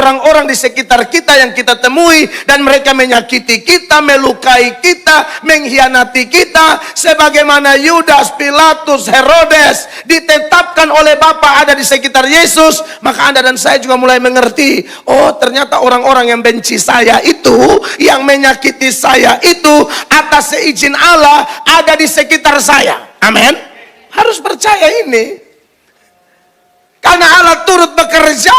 orang-orang di sekitar kita yang kita temui, dan mereka menyakiti kita, melukai kita, mengkhianati kita, sebagaimana Yudas, Pilatus, Herodes ditetapkan oleh Bapa ada di sekitar Yesus. Maka Anda dan saya juga mulai mengerti, oh ternyata orang-orang yang benci saya itu, yang menyakiti saya itu, atas seizin Allah ada di sekitar saya. Amin. Harus percaya ini. Karena Allah turut bekerja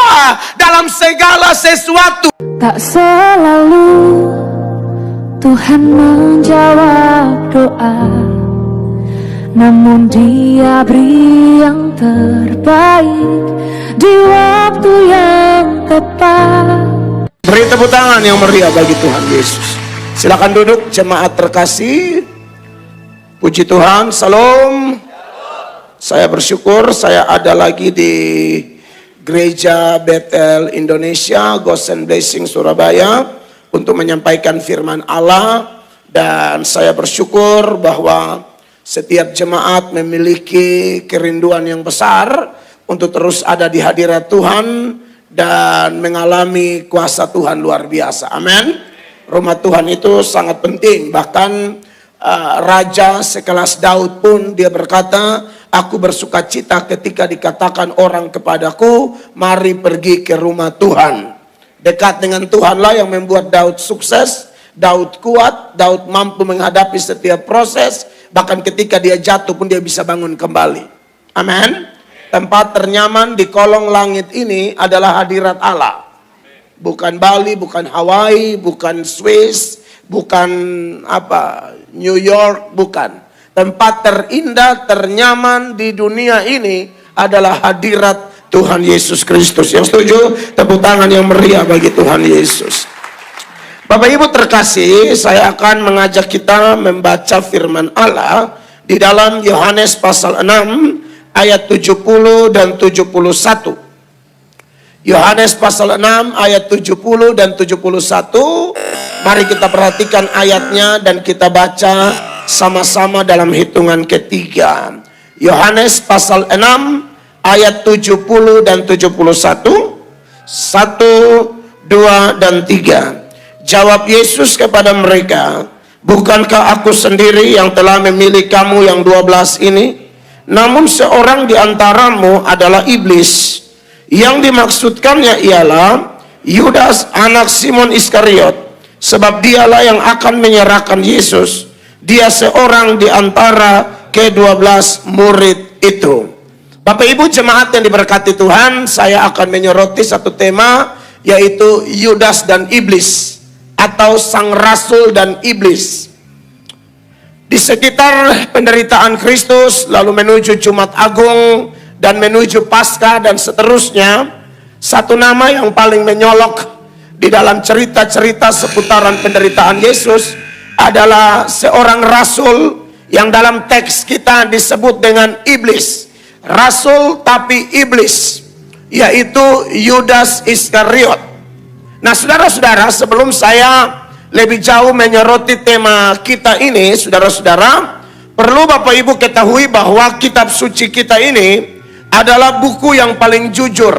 dalam segala sesuatu. Tak selalu Tuhan menjawab doa, namun Dia beri yang terbaik di waktu yang tepat. Beri tepuk tangan yang meriah bagi Tuhan Yesus. Silakan duduk jemaat terkasih. Puji Tuhan, salam. Saya bersyukur saya ada lagi di Gereja Bethel Indonesia, Ghost and Blessing Surabaya, untuk menyampaikan firman Allah. Dan saya bersyukur bahwa setiap jemaat memiliki kerinduan yang besar untuk terus ada di hadirat Tuhan dan mengalami kuasa Tuhan luar biasa. Amin. Rumah Tuhan itu sangat penting. Bahkan Raja sekelas Daud pun dia berkata, aku bersuka cita ketika dikatakan orang kepadaku, mari pergi ke rumah Tuhan. Dekat dengan Tuhanlah yang membuat Daud sukses, Daud kuat, Daud mampu menghadapi setiap proses. Bahkan ketika dia jatuh pun dia bisa bangun kembali. Amin. Tempat ternyaman di kolong langit ini adalah hadirat Allah. Bukan Bali, bukan Hawaii, bukan Swiss, bukan New York, bukan. Tempat terindah, ternyaman di dunia ini adalah hadirat Tuhan Yesus Kristus. Yang setuju, tepuk tangan yang meriah bagi Tuhan Yesus. Bapak Ibu terkasih, saya akan mengajak kita membaca firman Allah di dalam Yohanes pasal 6 ayat 70 dan 71. Yohanes pasal 6 ayat 70 dan 71. Mari kita perhatikan ayatnya dan kita baca sama-sama dalam hitungan ketiga. Yohanes pasal 6 ayat 70 dan 71. 1, 2, dan 3. Jawab Yesus kepada mereka, bukankah aku sendiri yang telah memilih kamu yang 12 ini? Namun seorang di antaramu adalah iblis. Yang dimaksudkannya ialah Yudas anak Simon Iskariot. Sebab dialah yang akan menyerahkan Yesus. Dia seorang di antara ke-12 murid itu. Bapak Ibu jemaat yang diberkati Tuhan, saya akan menyoroti satu tema, yaitu Yudas dan Iblis, atau sang rasul dan iblis. Di sekitar penderitaan Kristus, lalu menuju Jumat Agung, dan menuju Paskah dan seterusnya, satu nama yang paling menyolok di dalam cerita-cerita seputaran penderitaan Yesus adalah seorang rasul yang dalam teks kita disebut dengan iblis. Rasul tapi iblis, yaitu Yudas Iskariot. Nah saudara-saudara, sebelum saya lebih jauh menyoroti tema kita ini, saudara-saudara, perlu Bapak Ibu ketahui bahwa kitab suci kita ini adalah buku yang paling jujur.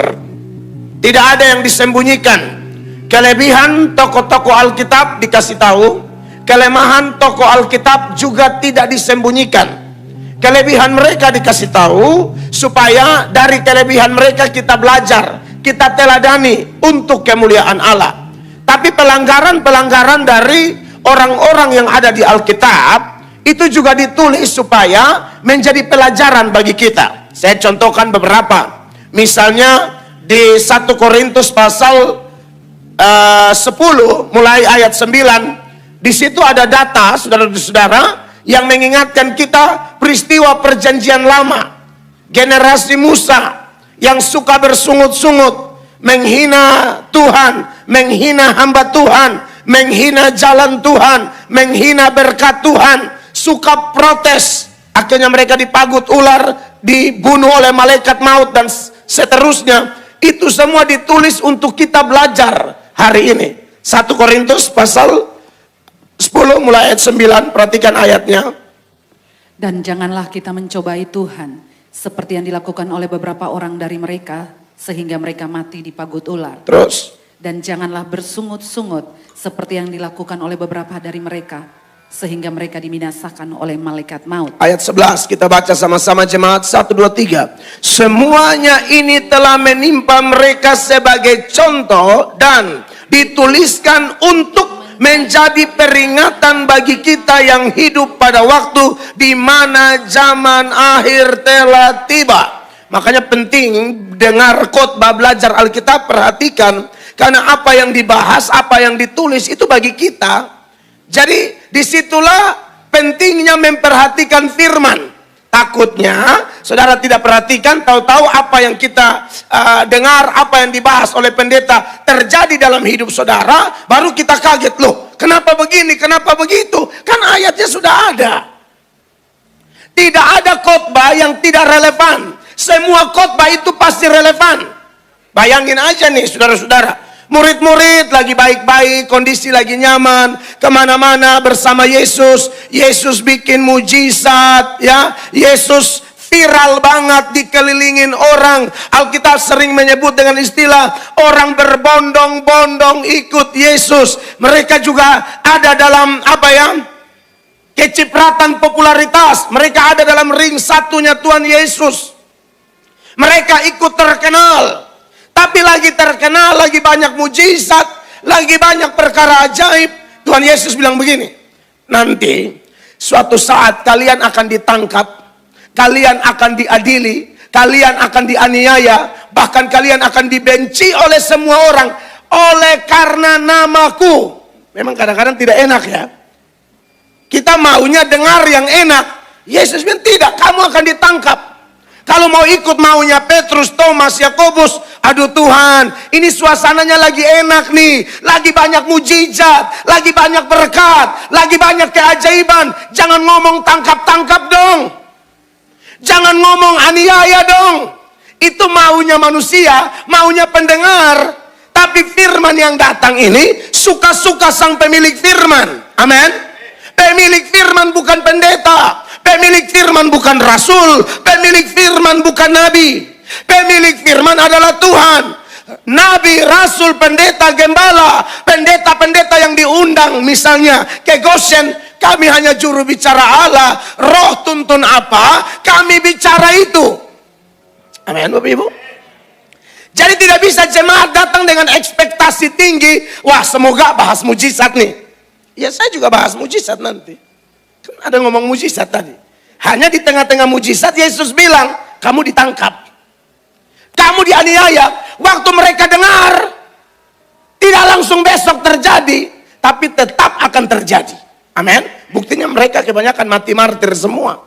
Tidak ada yang disembunyikan. Kelebihan tokoh-tokoh Alkitab dikasih tahu, kelemahan tokoh Alkitab juga tidak disembunyikan. Kelebihan mereka dikasih tahu, supaya dari kelebihan mereka kita belajar, kita teladani untuk kemuliaan Allah. Tapi pelanggaran-pelanggaran dari orang-orang yang ada di Alkitab, itu juga ditulis supaya menjadi pelajaran bagi kita. Saya contohkan beberapa. Misalnya di 1 Korintus pasal 10 mulai ayat 9, di situ ada data saudara-saudara yang mengingatkan kita peristiwa perjanjian lama, generasi Musa yang suka bersungut-sungut, menghina Tuhan, menghina hamba Tuhan, menghina jalan Tuhan, menghina berkat Tuhan, suka protes, akhirnya mereka dipagut ular, dibunuh oleh malaikat maut dan seterusnya. Itu semua ditulis untuk kita belajar hari ini. 1 Korintus pasal 10 mulai ayat 9, perhatikan ayatnya. Dan janganlah kita mencobai Tuhan, seperti yang dilakukan oleh beberapa orang dari mereka, sehingga mereka mati dipagut ular. Terus. Dan janganlah bersungut-sungut seperti yang dilakukan oleh beberapa dari mereka, sehingga mereka dibinasakan oleh malaikat maut. Ayat 11 kita baca sama-sama jemaat, 1, 2, 3. Semuanya ini telah menimpa mereka sebagai contoh dan dituliskan untuk menjadi peringatan bagi kita yang hidup pada waktu di mana zaman akhir telah tiba. Makanya penting dengar khotbah, belajar Alkitab, perhatikan. Karena apa yang dibahas, apa yang ditulis itu bagi kita. Jadi disitulah pentingnya memperhatikan firman. Takutnya saudara tidak perhatikan, tahu-tahu apa yang kita dengar, apa yang dibahas oleh pendeta terjadi dalam hidup saudara, baru kita kaget, loh kenapa begini, kenapa begitu, kan ayatnya sudah ada. Tidak ada khotbah yang tidak relevan. Semua khotbah itu pasti relevan. Bayangin aja nih saudara-saudara, murid-murid lagi baik-baik, kondisi lagi nyaman, kemana-mana bersama Yesus. Yesus bikin mujizat, ya. Yesus viral banget, dikelilingin orang. Alkitab sering menyebut dengan istilah orang berbondong-bondong ikut Yesus. Mereka juga ada dalam kecipratan popularitas. Mereka ada dalam ring satunya Tuhan Yesus. Mereka ikut terkenal. Tapi lagi terkenal, lagi banyak mujizat, lagi banyak perkara ajaib. Tuhan Yesus bilang begini, nanti suatu saat kalian akan ditangkap, kalian akan diadili, kalian akan dianiaya, bahkan kalian akan dibenci oleh semua orang oleh karena namaku. Memang kadang-kadang tidak enak ya. Kita maunya dengar yang enak. Yesus bilang tidak, kamu akan ditangkap. Kalau mau ikut maunya Petrus, Thomas, Yakobus, aduh Tuhan, ini suasananya lagi enak nih, lagi banyak mujizat, lagi banyak berkat, lagi banyak keajaiban. Jangan ngomong tangkap-tangkap dong. Jangan ngomong aniaya dong. Itu maunya manusia, maunya pendengar. Tapi firman yang datang ini suka-suka sang pemilik firman. Amin. Pemilik firman bukan pendeta. Pemilik firman bukan rasul, pemilik firman bukan nabi. Pemilik firman adalah Tuhan. Nabi, rasul, pendeta, gembala, pendeta-pendeta yang diundang misalnya ke Goshen, kami hanya juru bicara Allah, roh tuntun apa, kami bicara itu. Amin Bapak Ibu. Jadi tidak bisa jemaat datang dengan ekspektasi tinggi, wah semoga bahas mujizat nih. Ya saya juga bahas mujizat nanti. Kan ada ngomong mujizat tadi. Hanya di tengah-tengah mujizat Yesus bilang, kamu ditangkap. Kamu dianiaya. Waktu mereka dengar, tidak langsung besok terjadi, tapi tetap akan terjadi. Amin. Buktinya mereka kebanyakan mati martir semua.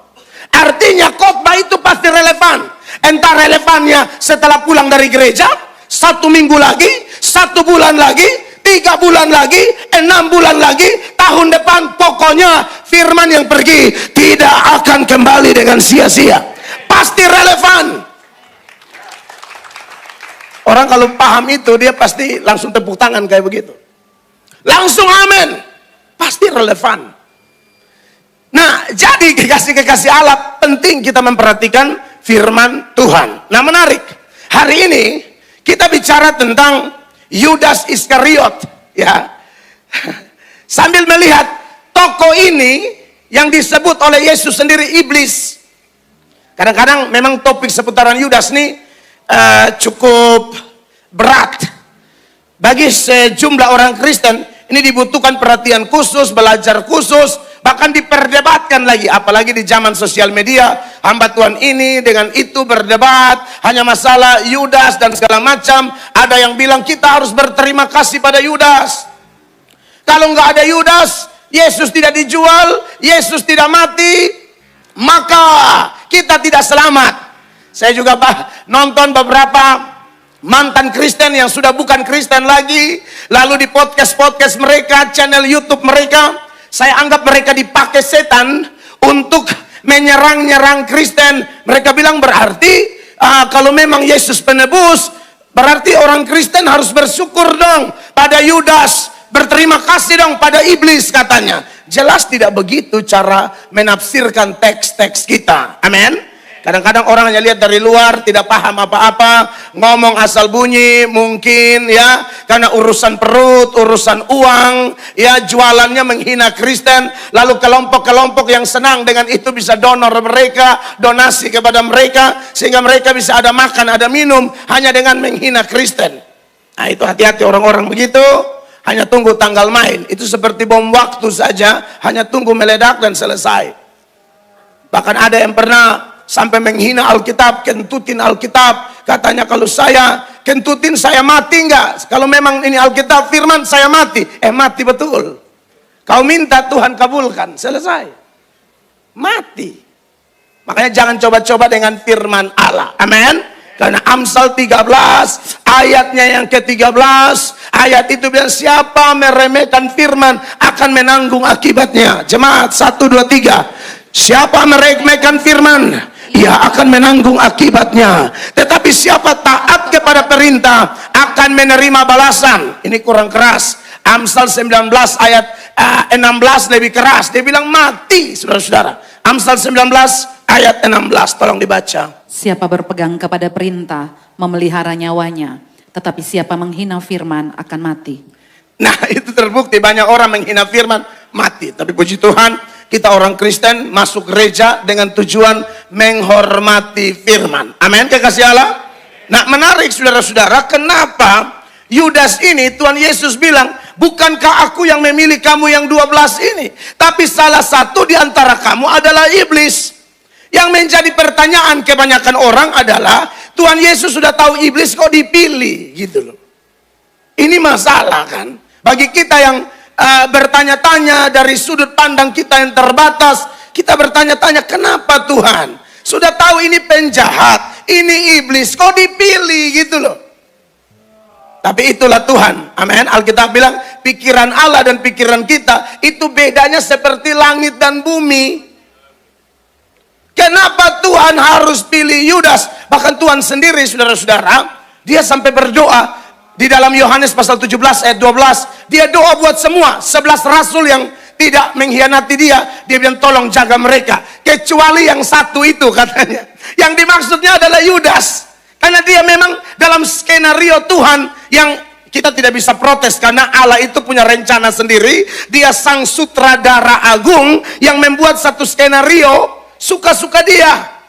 Artinya khotbah itu pasti relevan. Entah relevannya setelah pulang dari gereja, 1 minggu lagi, 1 bulan lagi, 3 bulan lagi, 6 bulan lagi, tahun depan, pokoknya firman yang pergi tidak akan kembali dengan sia-sia. Pasti relevan. Orang kalau paham itu, dia pasti langsung tepuk tangan kayak begitu. Langsung amin. Pasti relevan. Nah, jadi kekasih-kekasih Allah, penting kita memperhatikan firman Tuhan. Nah, menarik. Hari ini kita bicara tentang Yudas Iskariot, ya. Sambil melihat tokoh ini yang disebut oleh Yesus sendiri iblis. Kadang-kadang memang topik seputaran Yudas ini cukup berat. Bagi sejumlah orang Kristen ini dibutuhkan perhatian khusus, belajar khusus, bahkan diperdebatkan lagi. Apalagi di zaman sosial media, hamba Tuhan ini dengan itu berdebat, hanya masalah Yudas dan segala macam. Ada yang bilang kita harus berterima kasih pada Yudas. Kalau nggak ada Yudas, Yesus tidak dijual, Yesus tidak mati, maka kita tidak selamat. Saya juga nonton beberapa mantan Kristen yang sudah bukan Kristen lagi, lalu di podcast-podcast mereka, channel YouTube mereka, saya anggap mereka dipakai setan untuk menyerang-nyerang Kristen. Mereka bilang berarti kalau memang Yesus penebus, berarti orang Kristen harus bersyukur dong pada Yudas, berterima kasih dong pada iblis katanya. Jelas tidak begitu cara menafsirkan teks-teks kita. Amin. Kadang-kadang orang hanya lihat dari luar, tidak paham apa-apa, ngomong asal bunyi mungkin ya, karena urusan perut, urusan uang, ya jualannya menghina Kristen, lalu kelompok-kelompok yang senang dengan itu bisa donor mereka, donasi kepada mereka, sehingga mereka bisa ada makan, ada minum, hanya dengan menghina Kristen. Nah itu hati-hati orang-orang begitu, hanya tunggu tanggal main, itu seperti bom waktu saja, hanya tunggu meledak dan selesai. Bahkan ada yang pernah sampai menghina Alkitab, kentutin Alkitab. Katanya kalau saya kentutin saya mati enggak? Kalau memang ini Alkitab firman saya mati. Mati betul. Kau minta Tuhan kabulkan. Selesai. Mati. Makanya jangan coba-coba dengan firman Allah. Amin. Karena Amsal 13 ayatnya yang ke-13. Ayat itu bilang siapa meremehkan firman akan menanggung akibatnya. Jemaat 1, 2, 3. Siapa meremehkan firman, ia akan menanggung akibatnya. Tetapi siapa taat kepada perintah akan menerima balasan. Ini kurang keras. Amsal 19 ayat 16 lebih keras. Dia bilang mati, saudara-saudara. Amsal 19 ayat 16, tolong dibaca. Siapa berpegang kepada perintah memelihara nyawanya, tetapi siapa menghina firman akan mati. Nah itu terbukti banyak orang menghina firman mati. Tapi puji Tuhan, kita orang Kristen masuk gereja dengan tujuan menghormati firman. Amin, kekasih Allah. Nah menarik saudara-saudara, kenapa Yudas ini Tuhan Yesus bilang, bukankah aku yang memilih kamu yang 12 ini, tapi salah satu di antara kamu adalah iblis. Yang menjadi pertanyaan kebanyakan orang adalah, Tuhan Yesus sudah tahu iblis kok dipilih gitu loh. Ini masalah kan bagi kita yang bertanya-tanya dari sudut pandang kita yang terbatas. Kita bertanya-tanya, kenapa Tuhan sudah tahu ini penjahat, ini iblis, kok dipilih gitu loh. Tapi itulah Tuhan. Amin. Alkitab bilang pikiran Allah dan pikiran kita itu bedanya seperti langit dan bumi. Kenapa Tuhan harus pilih Yudas? Bahkan Tuhan sendiri saudara-saudara, dia sampai berdoa di dalam Yohanes pasal 17 ayat 12. Dia doa buat semua 11 rasul yang tidak mengkhianati dia. Dia bilang tolong jaga mereka, kecuali yang satu itu katanya. Yang dimaksudnya adalah Yudas. Karena dia memang dalam skenario Tuhan yang kita tidak bisa protes, karena Allah itu punya rencana sendiri. Dia sang sutradara agung yang membuat satu skenario suka-suka dia.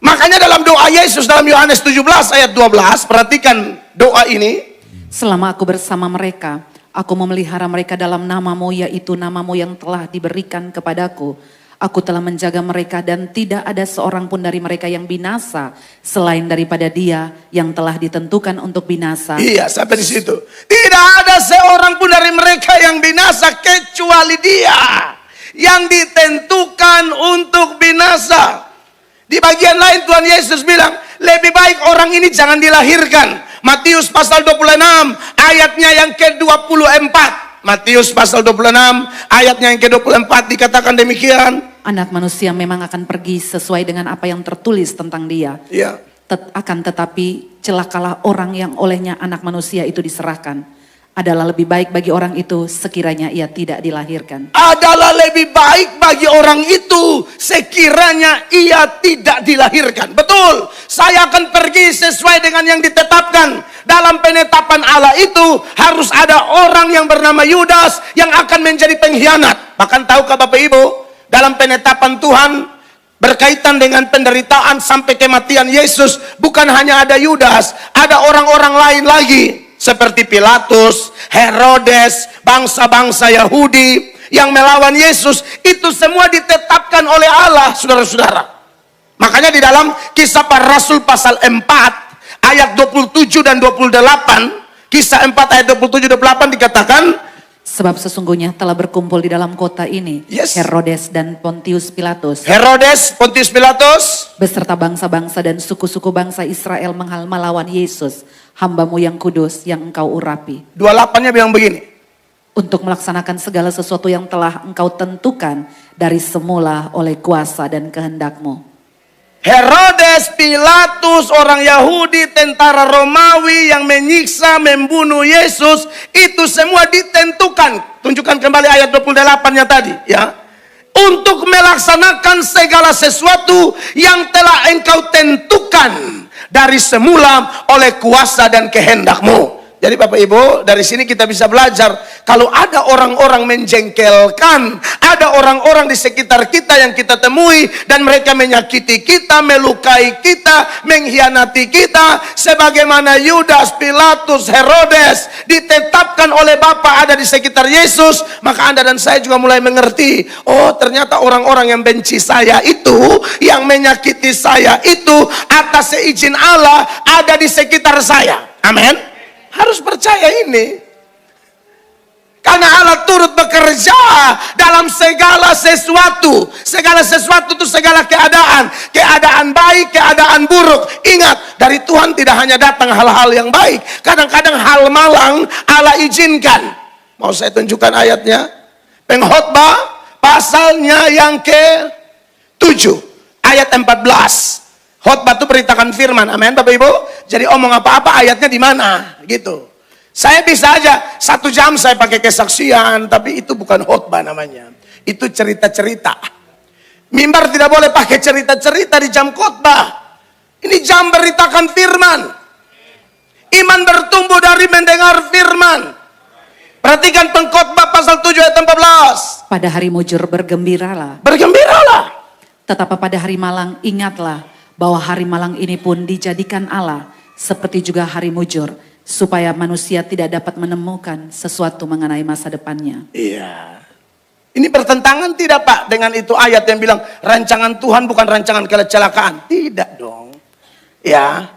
Makanya dalam doa Yesus dalam Yohanes 17 ayat 12, perhatikan doa ini. Selama aku bersama mereka, aku memelihara mereka dalam namamu, yaitu namamu yang telah diberikan kepadaku. Aku telah menjaga mereka dan tidak ada seorang pun dari mereka yang binasa selain daripada dia yang telah ditentukan untuk binasa. Iya, sampai di situ. Tidak ada seorang pun dari mereka yang binasa kecuali dia yang ditentukan untuk binasa. Di bagian lain Tuhan Yesus bilang, lebih baik orang ini jangan dilahirkan. Matius pasal 26 ayatnya yang ke-24. Matius pasal 26 ayatnya yang ke-24 dikatakan demikian. Anak manusia memang akan pergi sesuai dengan apa yang tertulis tentang dia. Iya. Akan tetapi celakalah orang yang olehnya anak manusia itu diserahkan. Adalah lebih baik bagi orang itu sekiranya ia tidak dilahirkan. Adalah lebih baik bagi orang itu sekiranya ia tidak dilahirkan. Betul, saya akan pergi sesuai dengan yang ditetapkan. Dalam penetapan Allah itu harus ada orang yang bernama Yudas yang akan menjadi pengkhianat. Bahkan tahukah Bapak Ibu, dalam penetapan Tuhan berkaitan dengan penderitaan sampai kematian Yesus, bukan hanya ada Yudas, ada orang-orang lain lagi. Seperti Pilatus, Herodes, bangsa-bangsa Yahudi yang melawan Yesus. Itu semua ditetapkan oleh Allah, saudara-saudara. Makanya di dalam Kisah Para Rasul pasal 4 ayat 27 dan 28, Kisah 4 ayat 27-28 dikatakan, sebab sesungguhnya telah berkumpul di dalam kota ini Herodes dan Pontius Pilatus. Herodes, Pontius Pilatus beserta bangsa-bangsa dan suku-suku bangsa Israel melawan Yesus, hambamu yang kudus yang engkau urapi. 28-nya bilang begini, untuk melaksanakan segala sesuatu yang telah engkau tentukan dari semula oleh kuasa dan kehendakmu. Herodes, Pilatus, orang Yahudi, tentara Romawi yang menyiksa, membunuh Yesus, itu semua ditentukan. Tunjukkan kembali ayat 28-nya tadi, ya. untuk melaksanakan segala sesuatu yang telah engkau tentukan dari semula oleh kuasa dan kehendakmu. Jadi Bapak Ibu, dari sini kita bisa belajar, kalau ada orang-orang menjengkelkan, ada orang-orang di sekitar kita yang kita temui, dan mereka menyakiti kita, melukai kita, mengkhianati kita, sebagaimana Yudas, Pilatus, Herodes ditetapkan oleh Bapa ada di sekitar Yesus, maka Anda dan saya juga mulai mengerti, oh ternyata orang-orang yang benci saya itu, yang menyakiti saya itu, atas seizin Allah ada di sekitar saya. Amin. Harus percaya ini. Karena Allah turut bekerja dalam segala sesuatu. Segala sesuatu itu segala keadaan. Keadaan baik, keadaan buruk. Ingat, dari Tuhan tidak hanya datang hal-hal yang baik. Kadang-kadang hal malang Allah izinkan. Mau saya tunjukkan ayatnya? Pengkhotbah pasalnya yang ke-7. Ayat 14. Khotbah itu beritakan firman, amin Bapak Ibu. Jadi omong apa-apa ayatnya di mana, gitu. Saya bisa aja 1 jam saya pakai kesaksian, tapi itu bukan khotbah namanya. Itu cerita-cerita. Mimbar tidak boleh pakai cerita-cerita di jam khotbah. Ini jam beritakan firman. Iman bertumbuh dari mendengar firman. Perhatikan pengkhotbah pasal 7 ayat 14. Pada hari mujur bergembiralah. Bergembiralah. Tetapi pada hari malang ingatlah bahwa hari malang ini pun dijadikan Allah seperti juga hari mujur, supaya manusia tidak dapat menemukan sesuatu mengenai masa depannya. Iya. Ini bertentangan tidak Pak dengan itu ayat yang bilang rancangan Tuhan bukan rancangan kecelakaan? Tidak dong. Ya.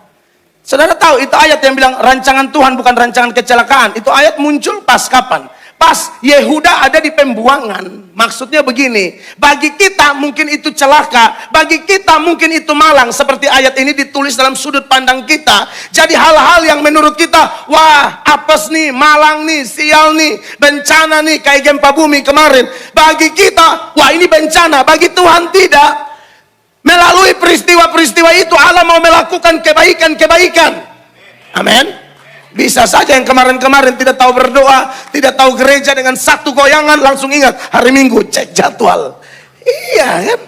Saudara tahu itu ayat yang bilang rancangan Tuhan bukan rancangan kecelakaan. Itu ayat muncul pas kapan? Pas Yehuda ada di pembuangan. Maksudnya begini, bagi kita mungkin itu celaka, bagi kita mungkin itu malang. Seperti ayat ini ditulis dalam sudut pandang kita. Jadi hal-hal yang menurut kita, wah apes nih, malang nih, sial nih, bencana nih, kayak gempa bumi kemarin. Bagi kita, wah ini bencana, bagi Tuhan tidak. Melalui peristiwa-peristiwa itu Allah mau melakukan kebaikan-kebaikan. Amin. Bisa saja yang kemarin-kemarin tidak tahu berdoa, tidak tahu gereja, dengan satu goyangan langsung ingat hari Minggu cek jadwal. Iya kan?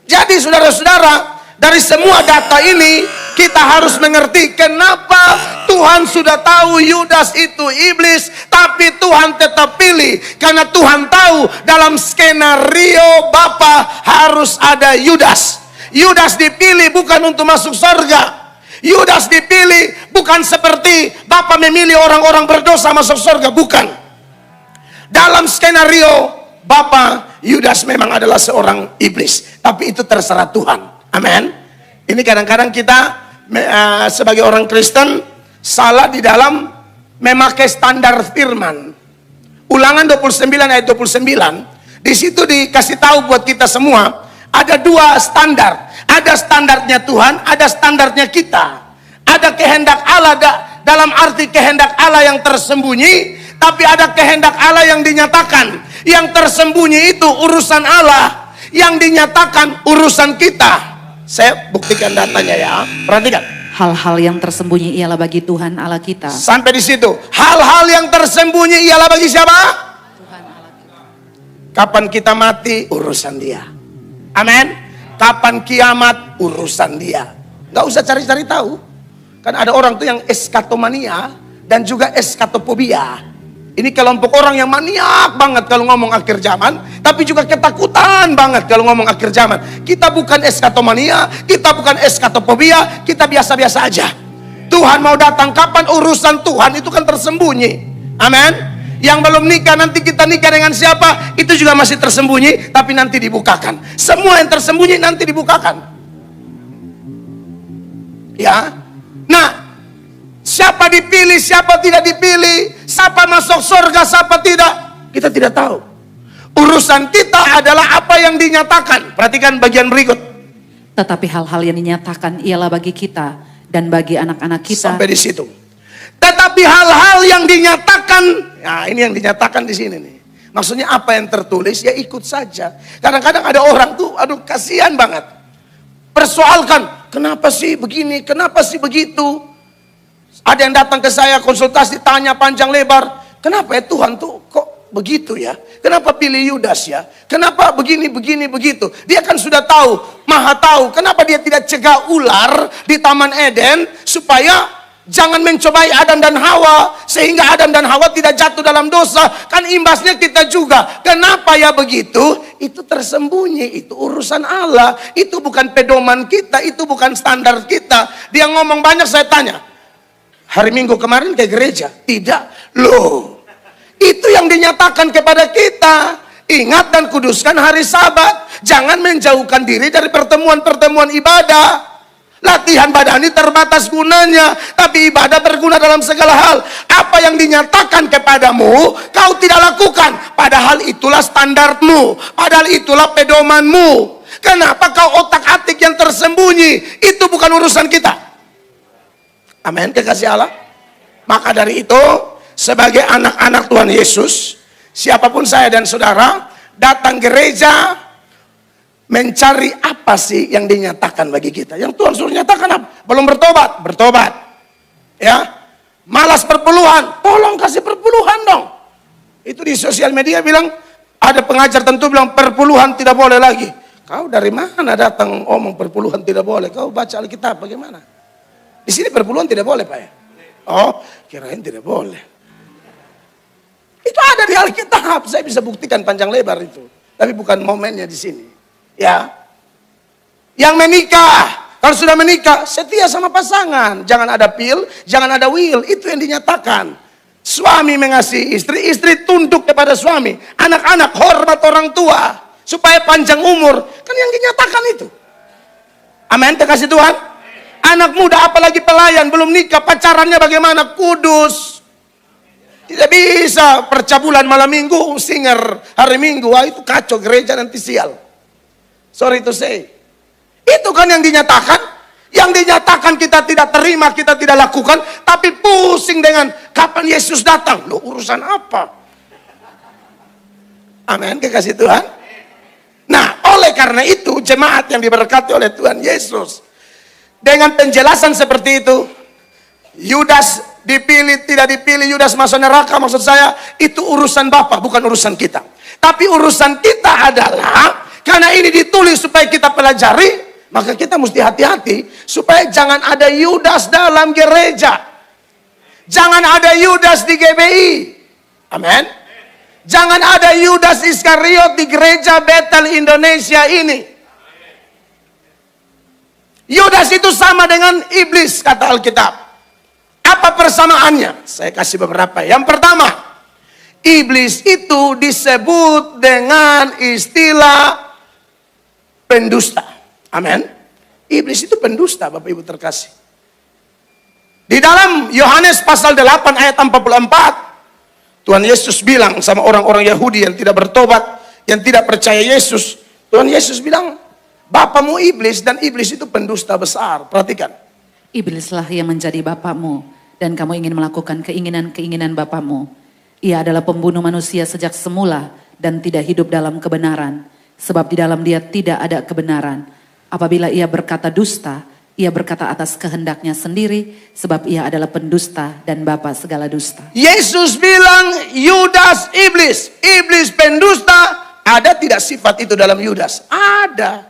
Jadi saudara-saudara, dari semua data ini kita harus mengerti kenapa Tuhan sudah tahu Yudas itu iblis, tapi Tuhan tetap pilih. Karena Tuhan tahu dalam skenario Bapa harus ada Yudas. Yudas dipilih bukan untuk masuk surga. Yudas dipilih bukan seperti Bapa memilih orang-orang berdosa masuk surga, bukan. Dalam skenario Bapa, Yudas memang adalah seorang iblis, tapi itu terserah Tuhan. Amin. Ini kadang-kadang kita sebagai orang Kristen salah di dalam memakai standar firman. Ulangan 29 ayat 29, di situ dikasih tahu buat kita semua ada 2 standar. Ada standarnya Tuhan, ada standarnya kita. Ada kehendak Allah dalam arti kehendak Allah yang tersembunyi, tapi ada kehendak Allah yang dinyatakan. Yang tersembunyi itu urusan Allah, yang dinyatakan urusan kita. Saya buktikan datanya ya. Perhatikan. Hal-hal yang tersembunyi ialah bagi Tuhan Allah kita. Sampai di situ. Hal-hal yang tersembunyi ialah bagi siapa? Tuhan Allah kita. Kapan kita mati, urusan Dia. Amin. Kapan kiamat, urusan Dia. Gak usah cari-cari tahu. Kan ada orang tuh yang eskatomania dan juga eskatofobia. Ini kelompok orang yang maniak banget kalau ngomong akhir zaman, tapi juga ketakutan banget kalau ngomong akhir zaman. Kita bukan eskatomania, kita bukan eskatofobia, kita biasa-biasa aja. Tuhan mau datang kapan, urusan Tuhan itu kan tersembunyi. Amin. Yang belum nikah nanti kita nikah dengan siapa, itu juga masih tersembunyi, tapi nanti dibukakan. Semua yang tersembunyi nanti dibukakan. Ya. Nah, siapa dipilih, siapa tidak dipilih, siapa masuk surga, siapa tidak, kita tidak tahu. Urusan kita adalah apa yang dinyatakan. Perhatikan bagian berikut. Tetapi hal-hal yang dinyatakan ialah bagi kita dan bagi anak-anak kita. Sampai di situ. Tetapi hal-hal yang dinyatakan, nah ini yang dinyatakan di sini nih. Maksudnya apa yang tertulis ya ikut saja. Kadang-kadang ada orang tuh, aduh kasihan banget. Persoalkan, kenapa sih begini, kenapa sih begitu. Ada yang datang ke saya konsultasi, tanya panjang lebar. Kenapa ya Tuhan tuh kok begitu ya? Kenapa pilih Yudas ya? Kenapa begini, begitu? Dia kan sudah tahu, maha tahu. Kenapa dia tidak cegah ular di Taman Eden supaya jangan mencobai Adam dan Hawa, sehingga Adam dan Hawa tidak jatuh dalam dosa. Kan imbasnya kita juga. Kenapa ya begitu? Itu tersembunyi, itu urusan Allah. Itu bukan pedoman kita, itu bukan standar kita. Dia ngomong banyak, saya tanya, hari Minggu kemarin ke gereja? Tidak. Loh, itu yang dinyatakan kepada kita. Ingat dan kuduskan hari Sabat. Jangan menjauhkan diri dari pertemuan-pertemuan ibadah. Latihan badani terbatas gunanya, tapi ibadah berguna dalam segala hal. Apa yang dinyatakan kepadamu, kau tidak lakukan. Padahal itulah standarmu, padahal itulah pedomanmu. Kenapa kau otak-atik yang tersembunyi? Itu bukan urusan kita. Amin, kekasih Allah. Maka dari itu, sebagai anak-anak Tuhan Yesus, siapapun saya dan saudara, datang gereja mencari apa sih yang dinyatakan bagi kita. Yang Tuhan suruh nyatakan apa? Belum bertobat, bertobat. Ya, malas perpuluhan, tolong kasih perpuluhan dong. Itu di sosial media bilang, ada pengajar tentu bilang perpuluhan tidak boleh lagi. Kau dari mana datang omong perpuluhan tidak boleh? Kau baca Alkitab bagaimana? Di sini perpuluhan tidak boleh, Pak ya? Oh, kirain tidak boleh. Itu ada di Alkitab, saya bisa buktikan panjang lebar itu. Tapi bukan momennya di sini. Ya, yang menikah, kalau sudah menikah, setia sama pasangan. Jangan ada pil, jangan ada will. Itu yang dinyatakan. Suami mengasihi istri, istri tunduk kepada suami. Anak-anak hormat orang tua, supaya panjang umur. Kan yang dinyatakan itu. Amin, terkasih Tuhan. Anak muda apalagi pelayan, belum nikah, pacarannya bagaimana? Kudus. Tidak bisa percabulan malam minggu, singer hari minggu. Wah, itu kacau, gereja nanti sial. Sorry to say. Itu kan yang dinyatakan. Yang dinyatakan kita tidak terima, kita tidak lakukan. Tapi pusing dengan kapan Yesus datang. Loh, urusan apa? Amin, kekasih Tuhan. Nah, oleh karena itu, jemaat yang diberkati oleh Tuhan Yesus, dengan penjelasan seperti itu, Yudas dipilih, tidak dipilih, Yudas masuk neraka, maksud saya, itu urusan Bapa, bukan urusan kita. Tapi urusan kita adalah, karena ini ditulis supaya kita pelajari, maka kita mesti hati-hati supaya jangan ada Yudas dalam gereja. Jangan ada Yudas di GBI. Amin. Jangan ada Yudas Iskariot di gereja Bethel Indonesia ini. Yudas itu sama dengan iblis, kata Alkitab. Apa persamaannya? Saya kasih beberapa. Yang pertama, iblis itu disebut dengan istilah pendusta. Amin. Iblis itu pendusta, Bapak Ibu terkasih. Di dalam Yohanes pasal 8 ayat 44, Tuhan Yesus bilang sama orang-orang Yahudi yang tidak bertobat, yang tidak percaya Yesus. Tuhan Yesus bilang, bapamu iblis, dan iblis itu pendusta besar. Perhatikan. Iblislah yang menjadi bapamu, dan kamu ingin melakukan keinginan-keinginan bapamu. Ia adalah pembunuh manusia sejak semula, dan tidak hidup dalam kebenaran. Sebab di dalam dia tidak ada kebenaran. Apabila ia berkata dusta, ia berkata atas kehendaknya sendiri, sebab ia adalah pendusta dan bapa segala dusta. Yesus bilang Yudas iblis, iblis pendusta. Ada tidak sifat itu dalam Yudas? Ada.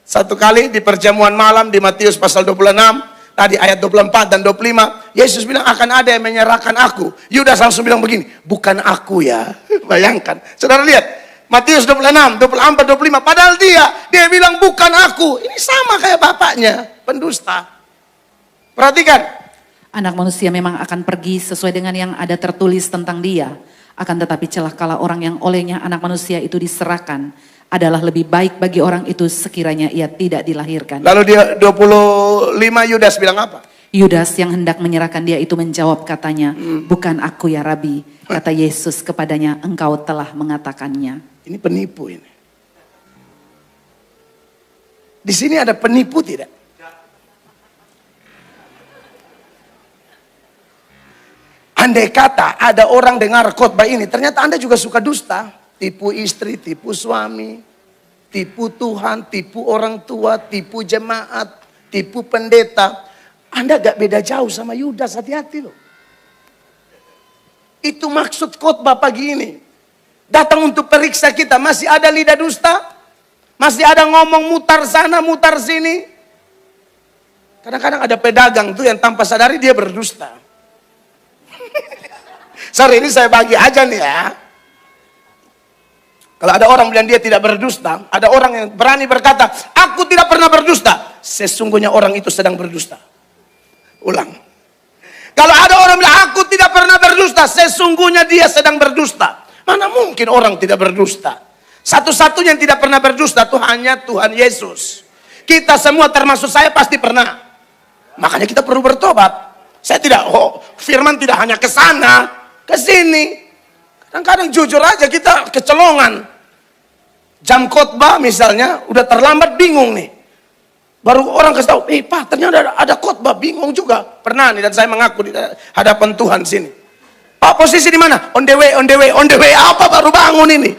Satu kali di perjamuan malam di Matius pasal 26, tadi ayat 24 dan 25, Yesus bilang akan ada yang menyerahkan aku. Yudas langsung bilang begini, bukan aku ya. Bayangkan, saudara lihat. Matius 26, 24, 25. Padahal dia bilang bukan aku. Ini sama kayak bapaknya, pendusta. Perhatikan. Anak manusia memang akan pergi sesuai dengan yang ada tertulis tentang dia. Akan tetapi celakalah orang yang olehnya anak manusia itu diserahkan. Adalah lebih baik bagi orang itu sekiranya ia tidak dilahirkan. Lalu dia 25 Yudas bilang apa? Yudas yang hendak menyerahkan dia itu menjawab katanya, bukan aku ya Rabi. Kata Yesus kepadanya, engkau telah mengatakannya. Ini penipu ini. Di sini ada penipu tidak? Andai kata ada orang dengar khotbah ini, ternyata Anda juga suka dusta. Tipu istri, tipu suami, tipu Tuhan, tipu orang tua, tipu jemaat, tipu pendeta. Anda gak beda jauh sama Yudas, hati-hati loh. Itu maksud khotbah pagi ini. Datang untuk periksa kita, masih ada lidah dusta? Masih ada ngomong mutar sana, mutar sini? Kadang-kadang ada pedagang tuh yang tanpa sadari dia berdusta. Sorry, ini saya bagi aja nih ya. Kalau ada orang bilang dia tidak berdusta, ada orang yang berani berkata, aku tidak pernah berdusta. Sesungguhnya orang itu sedang berdusta. Ulang. Kalau ada orang bilang, aku tidak pernah berdusta, sesungguhnya dia sedang berdusta. Mana mungkin orang tidak berdusta? Satu-satunya yang tidak pernah berdusta itu hanya Tuhan Yesus. Kita semua termasuk saya pasti pernah. Makanya kita perlu bertobat. Saya tidak, firman tidak hanya ke sana, ke sini. Kadang-kadang jujur aja kita kecolongan. Jam khotbah misalnya udah terlambat, bingung nih. Baru orang kasih tahu, Pak ternyata ada khotbah, bingung juga. Pernah nih, dan saya mengaku di hadapan Tuhan sini. Pak posisi di mana? On the way, on the way, on the way. Apa baru bangun ini?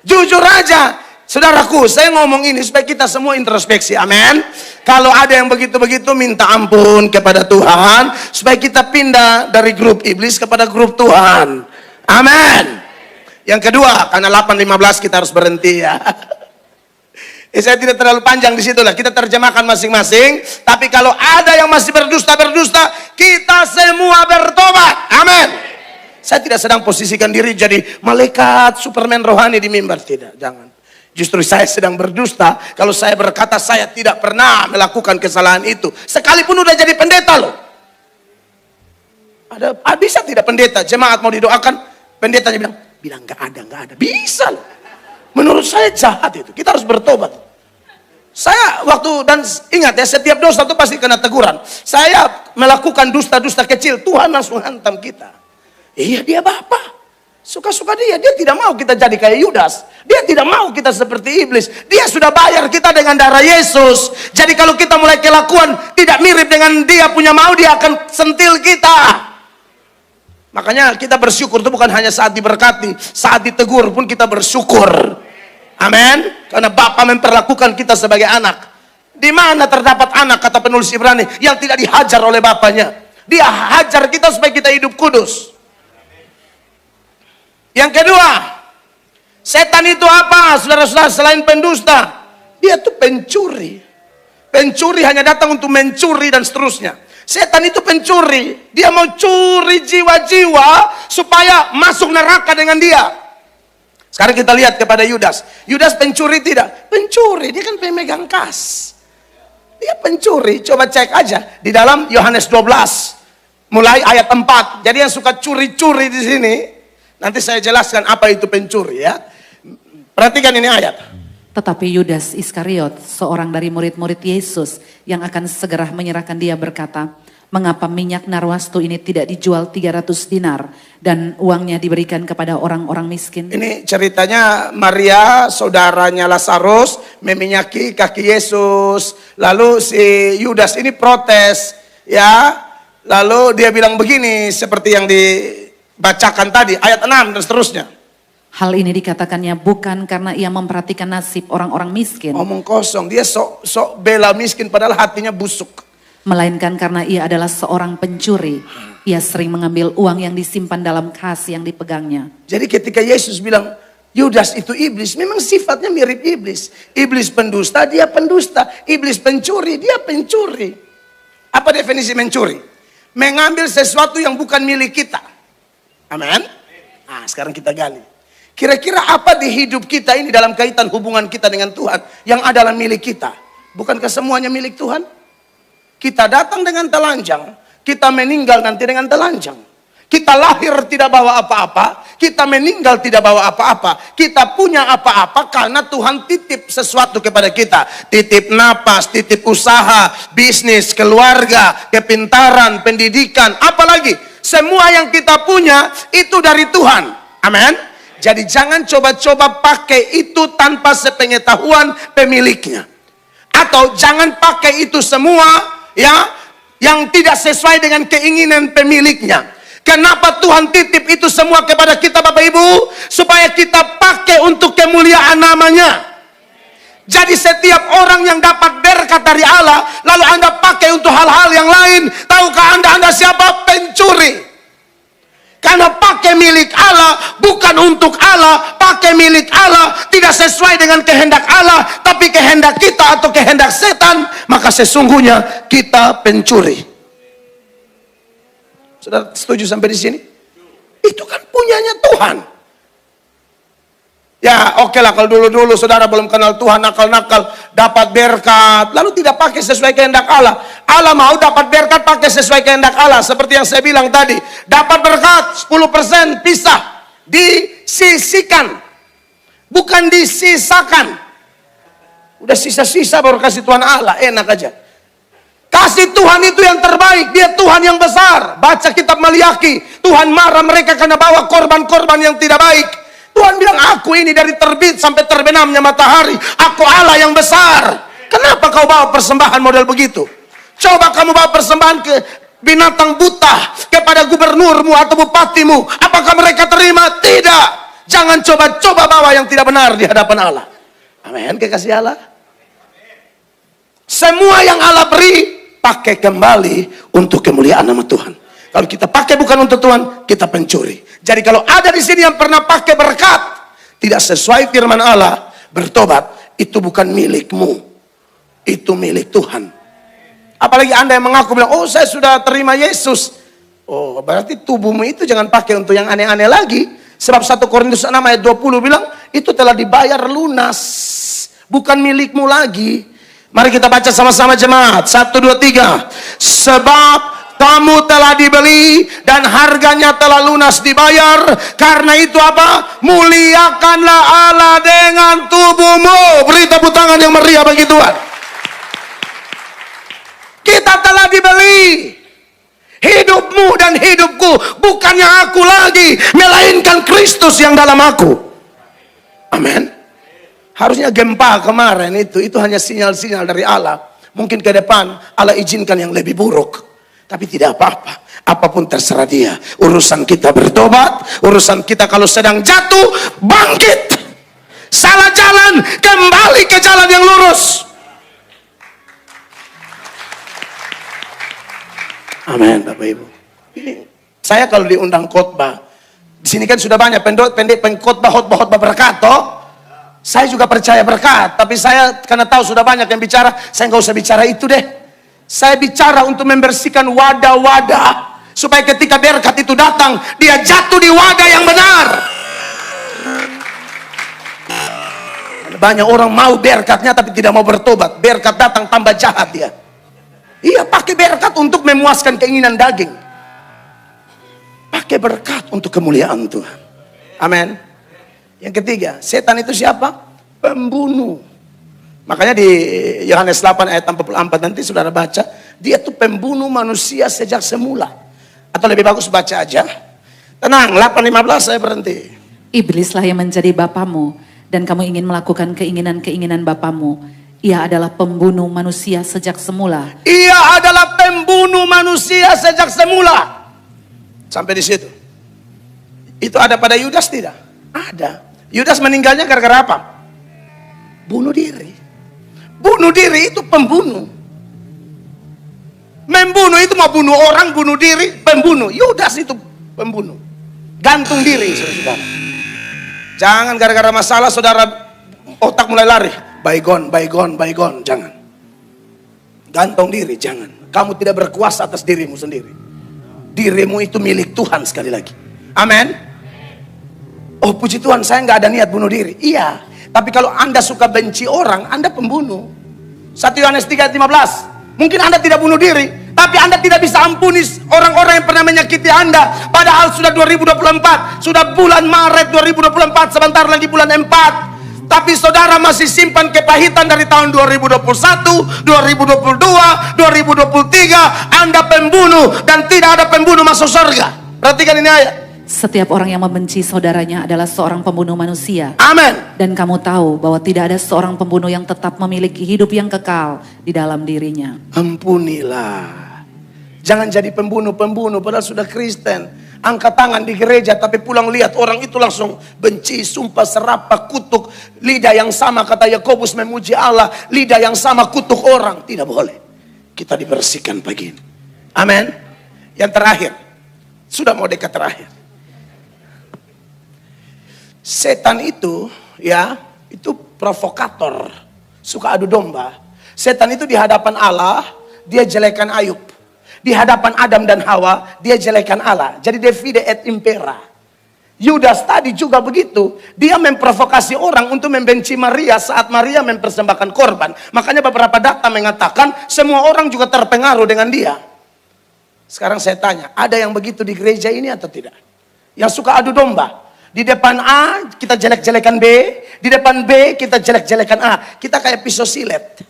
Jujur aja. Saudaraku, saya ngomong ini supaya kita semua introspeksi, amin. Kalau ada yang begitu-begitu, minta ampun kepada Tuhan, supaya kita pindah dari grup iblis kepada grup Tuhan, amin. Yang kedua, karena 8:15 kita harus berhenti ya. Saya tidak terlalu panjang di situ lah, kita terjemahkan masing-masing. Tapi kalau ada yang masih berdusta, kita semua bertobat, amin. Saya tidak sedang posisikan diri jadi malaikat Superman rohani di mimbar, tidak, jangan. Justru saya sedang berdusta kalau saya berkata saya tidak pernah melakukan kesalahan itu. Sekalipun udah jadi pendeta loh. Bisa tidak pendeta, jemaat mau didoakan, pendetanya bilang nggak ada. Bisa loh. Menurut saya jahat itu. Kita harus bertobat. Saya dan ingat ya, setiap dosa itu pasti kena teguran. Saya melakukan dusta-dusta kecil, Tuhan langsung hantam kita. Iya, dia Bapa. Suka-suka dia tidak mau kita jadi kayak Yudas. Dia tidak mau kita seperti iblis. Dia sudah bayar kita dengan darah Yesus. Jadi kalau kita mulai kelakuan tidak mirip dengan dia punya mau, dia akan sentil kita. Makanya kita bersyukur itu bukan hanya saat diberkati, saat ditegur pun kita bersyukur. Amin. Karena Bapa memperlakukan kita sebagai anak. Di mana terdapat anak, kata penulis Ibrani, yang tidak dihajar oleh bapaknya. Dia hajar kita supaya kita hidup kudus. Yang kedua, setan itu apa? Saudara-saudara, selain pendusta, dia tuh pencuri. Pencuri hanya datang untuk mencuri dan seterusnya. Setan itu pencuri. Dia mau curi jiwa-jiwa supaya masuk neraka dengan dia. Sekarang kita lihat kepada Yudas. Yudas pencuri tidak? Pencuri, dia kan pemegang kas. Dia pencuri, coba cek aja di dalam Yohanes 12 mulai ayat 4. Jadi yang suka curi-curi di sini, nanti saya jelaskan apa itu pencuri ya. Perhatikan ini ayat. Tetapi Yudas Iskariot, seorang dari murid-murid Yesus yang akan segera menyerahkan dia berkata, mengapa minyak narwastu ini tidak dijual 300 dinar dan uangnya diberikan kepada orang-orang miskin? Ini ceritanya Maria, saudaranya Lazarus, meminyaki kaki Yesus. Lalu si Yudas ini protes ya. Lalu dia bilang begini seperti yang dibacakan tadi, ayat 6 dan seterusnya. Hal ini dikatakannya bukan karena ia memperhatikan nasib orang-orang miskin. Omong kosong, dia sok bela miskin padahal hatinya busuk. Melainkan karena ia adalah seorang pencuri. Ia sering mengambil uang yang disimpan dalam kas yang dipegangnya. Jadi ketika Yesus bilang, Yudas itu iblis, memang sifatnya mirip iblis. Iblis pendusta, dia pendusta. Iblis pencuri, dia pencuri. Apa definisi mencuri? Mengambil sesuatu yang bukan milik kita. Amin. Nah, sekarang kita gali. Kira-kira apa di hidup kita ini dalam kaitan hubungan kita dengan Tuhan yang adalah milik kita? Bukankah semuanya milik Tuhan? Kita datang dengan telanjang, kita meninggal nanti dengan telanjang. Kita lahir tidak bawa apa-apa, kita meninggal tidak bawa apa-apa. Kita punya apa-apa karena Tuhan titip sesuatu kepada kita. Titip napas, titip usaha, bisnis, keluarga, kepintaran, pendidikan, apalagi. Semua yang kita punya itu dari Tuhan. Amin. Jadi jangan coba-coba pakai itu tanpa sepengetahuan pemiliknya. Atau jangan pakai itu semua ya yang tidak sesuai dengan keinginan pemiliknya. Kenapa Tuhan titip itu semua kepada kita Bapak Ibu? Supaya kita pakai untuk kemuliaan namanya. Jadi setiap orang yang dapat berkat dari Allah, lalu Anda pakai untuk hal-hal yang lain. Tahukah Anda siapa? Pencuri. bukan untuk Allah, pakai milik Allah, tidak sesuai dengan kehendak Allah, tapi kehendak kita atau kehendak setan, maka sesungguhnya kita pencuri. Saudara setuju sampai di sini? Itu kan punyanya Tuhan. Ya oke lah, kalau dulu-dulu saudara belum kenal Tuhan, nakal-nakal, dapat berkat, lalu tidak pakai sesuai kehendak Allah. Allah mau dapat berkat pakai sesuai kehendak Allah. Seperti yang saya bilang tadi, dapat berkat 10% pisah, disisikan, bukan disisakan. Udah sisa-sisa baru kasih Tuhan Allah, enak aja. Kasih Tuhan itu yang terbaik, dia Tuhan yang besar. Baca kitab Maliaki, Tuhan marah mereka karena bawa korban-korban yang tidak baik. Tuhan bilang, aku ini dari terbit sampai terbenamnya matahari, aku Allah yang besar. Kenapa kau bawa persembahan model begitu? Coba kamu bawa persembahan ke binatang buta, kepada gubernurmu atau bupatimu, apakah mereka terima? Tidak. Jangan coba-coba bawa yang tidak benar di hadapan Allah. Amin, kekasih Allah. Semua yang Allah beri, pakai kembali untuk kemuliaan nama Tuhan. Kalau kita pakai bukan untuk Tuhan, kita pencuri. Jadi kalau ada di sini yang pernah pakai berkat tidak sesuai firman Allah, bertobat. Itu bukan milikmu, itu milik Tuhan. Apalagi Anda yang mengaku bilang, oh saya sudah terima Yesus. Oh berarti tubuhmu itu jangan pakai untuk yang aneh-aneh lagi. Sebab 1 Korintus 6 ayat 20 bilang, itu telah dibayar lunas, bukan milikmu lagi. Mari kita baca sama-sama jemaat. 1, 2, 3. Sebab kamu telah dibeli dan harganya telah lunas dibayar. Karena itu apa? Muliakanlah Allah dengan tubuhmu. Beri tepuk tangan yang meriah bagi Tuhan. Kita telah dibeli. Hidupmu dan hidupku bukannya aku lagi, melainkan Kristus yang dalam aku. Amin. Harusnya gempa kemarin itu hanya sinyal-sinyal dari Allah. Mungkin ke depan Allah izinkan yang lebih buruk. Tapi tidak apa-apa, apapun terserah dia. Urusan kita bertobat, urusan kita kalau sedang jatuh, bangkit. Salah jalan, kembali ke jalan yang lurus. Amin, Bapak Ibu. Ini, saya kalau diundang khotbah, di sini kan sudah banyak pendek pengkhotbah, khotbah berkat, toh. Saya juga percaya berkat, tapi saya karena tahu sudah banyak yang bicara, saya nggak usah bicara itu deh. Saya bicara untuk membersihkan wadah-wadah, supaya ketika berkat itu datang, dia jatuh di wadah yang benar. Banyak orang mau berkatnya tapi tidak mau bertobat. Berkat datang tambah jahat dia. Iya, pakai berkat untuk memuaskan keinginan daging. Pakai berkat untuk kemuliaan Tuhan. Amin. Yang ketiga, setan itu siapa? Pembunuh. Makanya di Yohanes 8 ayat 44 nanti saudara baca, dia tuh pembunuh manusia sejak semula. Atau lebih bagus baca aja. Tenang, 8:15 saya berhenti. Iblislah yang menjadi bapamu dan kamu ingin melakukan keinginan-keinginan bapamu. Ia adalah pembunuh manusia sejak semula. Ia adalah pembunuh manusia sejak semula. Sampai di situ. Itu ada pada Yudas tidak? Ada. Yudas meninggalnya gara-gara apa? Bunuh diri. Bunuh diri itu pembunuh. Membunuh itu mau bunuh orang, bunuh diri, pembunuh. Yudas itu pembunuh. Gantung diri, saudara. Jangan gara-gara masalah saudara otak mulai lari. Baygon, jangan. Gantung diri, jangan. Kamu tidak berkuasa atas dirimu sendiri. Dirimu itu milik Tuhan sekali lagi. Amin. Oh puji Tuhan, saya nggak ada niat bunuh diri. Iya, tapi kalau Anda suka benci orang, Anda pembunuh. 1 Yohanes 3:15. Mungkin Anda tidak bunuh diri, tapi Anda tidak bisa ampuni orang-orang yang pernah menyakiti Anda. Padahal sudah 2024, sudah bulan Maret 2024, sebentar lagi bulan 4. Tapi saudara masih simpan kepahitan dari tahun 2021, 2022, 2023. Anda pembunuh dan tidak ada pembunuh masuk surga. Perhatikan ini ayat. Setiap orang yang membenci saudaranya adalah seorang pembunuh manusia. Amin. Dan kamu tahu bahwa tidak ada seorang pembunuh yang tetap memiliki hidup yang kekal di dalam dirinya. Ampunilah. Jangan jadi pembunuh-pembunuh padahal sudah Kristen. Angkat tangan di gereja tapi pulang lihat orang itu langsung benci, sumpah serapah, kutuk. Lidah yang sama kata Yakobus memuji Allah, lidah yang sama kutuk orang. Tidak boleh. Kita dibersihkan pagi ini. Amin. Yang terakhir. Sudah mau dekat terakhir. Setan itu ya, itu provokator, suka adu domba. Setan itu di hadapan Allah, dia jelekan Ayub. Di hadapan Adam dan Hawa, dia jelekan Allah. Jadi divide et impera. Yudas tadi juga begitu. Dia memprovokasi orang untuk membenci Maria saat Maria mempersembahkan korban. Makanya beberapa data mengatakan semua orang juga terpengaruh dengan dia. Sekarang saya tanya, ada yang begitu di gereja ini atau tidak? Yang suka adu domba. Di depan A kita jelek-jelekan B, di depan B kita jelek-jelekan A. Kita kayak pisau silet.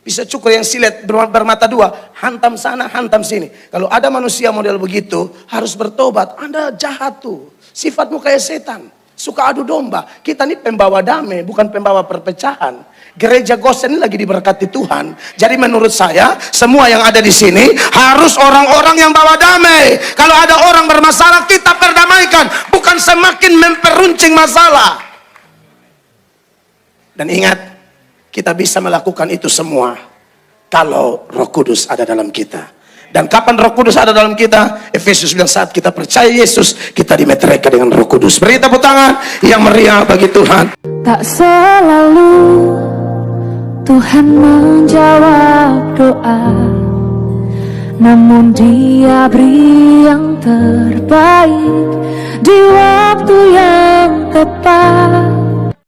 Pisau cukur yang silet bermata dua, hantam sana, hantam sini. Kalau ada manusia model begitu, harus bertobat. Anda jahat tuh. Sifatmu kayak setan. Suka adu domba. Kita ini pembawa damai, bukan pembawa perpecahan. Gereja Gosen ini lagi diberkati Tuhan. Jadi menurut saya, semua yang ada di sini harus orang-orang yang bawa damai. Kalau ada orang bermasalah, kita perdamaikan. Bukan semakin memperuncing masalah. Dan ingat, kita bisa melakukan itu semua kalau Roh Kudus ada dalam kita. Dan kapan Roh Kudus ada dalam kita? Efesus bilang saat kita percaya Yesus, kita dimeteraikan dengan Roh Kudus. Beri tepuk tangan yang meriah bagi Tuhan. Tak selalu Tuhan menjawab doa, namun Dia beri yang terbaik di waktu yang tepat.